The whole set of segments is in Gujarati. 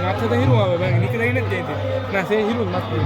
માથે તો હીરો આવે બાકી નીકળે ને જ જાય ના સે હીરો માથે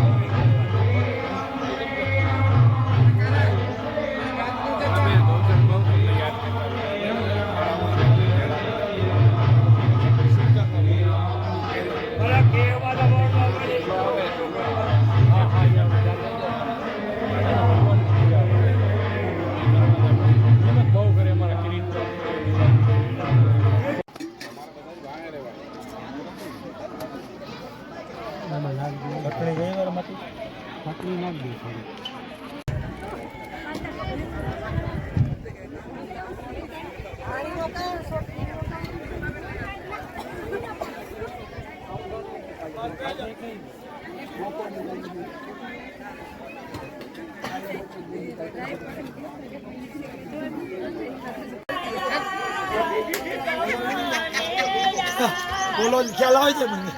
બોલો ખ્યાલ આવે છે મને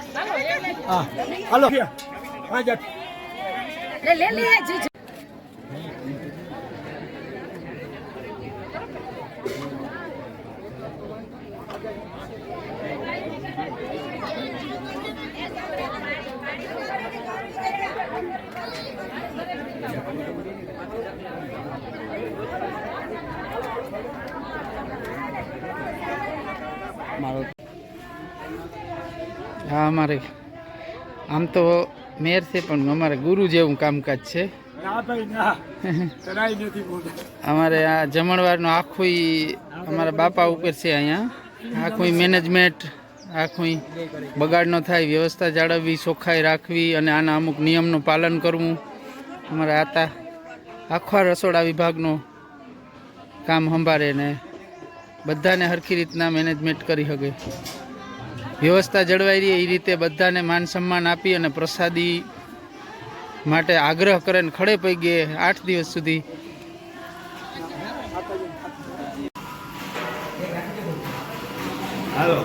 હા હાલો પાંચ લે જીજુ હા અમારે આમ તો મેર છે પણ અમારે ગુરુ જેવું કામકાજ છે. ના ભાઈ ના કરાય નથી બોલતો. અમારે આ જમણવારનું આખું અમારા બાપા ઉપર છે. અહીંયા આખું મેનેજમેન્ટ આખું બગાડ ન થાય, વ્યવસ્થા જાળવવી, ચોખ્ખાઈ રાખવી અને આના અમુક નિયમનું પાલન કરવું. અમારા આતા આખા રસોડા વિભાગનું કામ સંભાળે ને બધાને સરખી રીતના મેનેજમેન્ટ કરી શકે, વ્યવસ્થા જળવાઈ રહી એ રીતે બધાને માન સન્માન આપી અને પ્રસાદી માટે આગ્રહ કરે ને ખડે પગે 8 દિવસ સુધી હાલો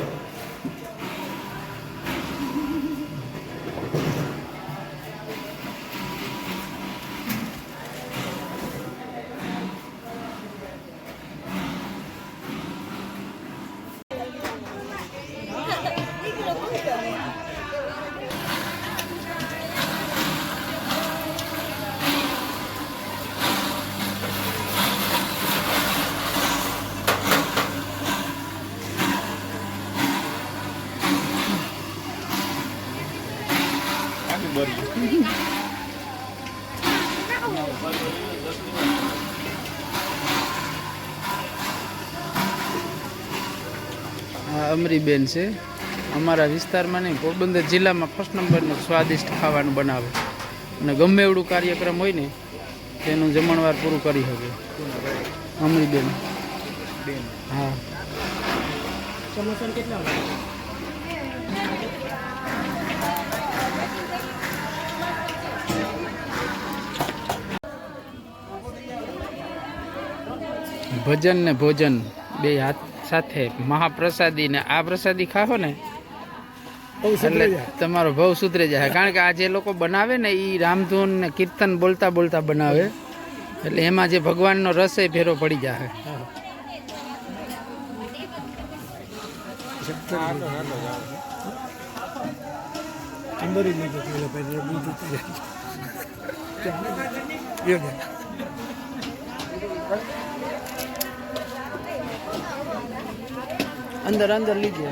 આ અમરીબેન છે. અમારા વિસ્તારમાં નહીં, પોરબંદર જિલ્લામાં ફર્સ્ટ નંબરનું સ્વાદિષ્ટ ખાવાનું બનાવે અને ગમે એવડું કાર્યક્રમ હોય ને તેનું જમણવાર પૂરું કરી શકે. અમરીબેન હા ભજન ને ભોજન બે હાથ સાથે મહાપ્રસાદી ને આ પ્રસાદી ખાઓ ને એટલે તમારો ભાવ સુધરે જાય. કારણ કે આ જે લોકો બનાવે ને એ રામધૂન ને કીર્તન બોલતા બોલતા બનાવે એટલે એમાં જે ભગવાનનો રસ એ ભેરો પડી જાય. અંદર જ નહીં જતું એટલે બીજું અંદર અંદર લીજે.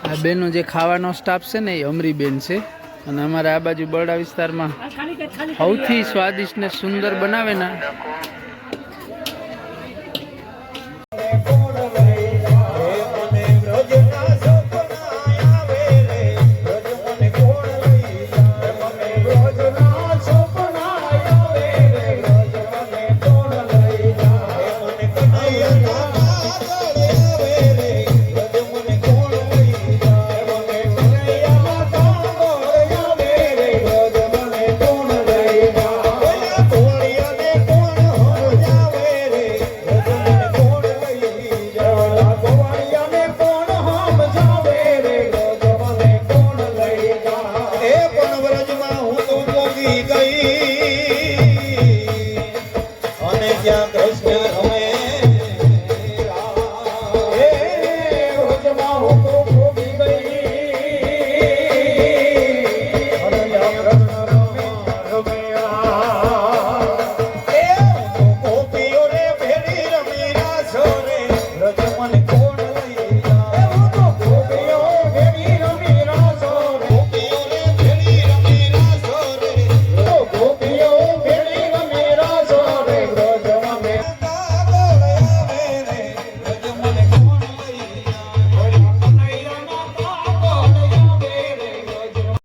આ બેનો જે ખાવાનો સ્ટાફ છે ને એ અમરીબેન છે અને અમારા આ બાજુ બરડા વિસ્તારમાં સૌથી સ્વાદિષ્ટ ને સુંદર બનાવે ને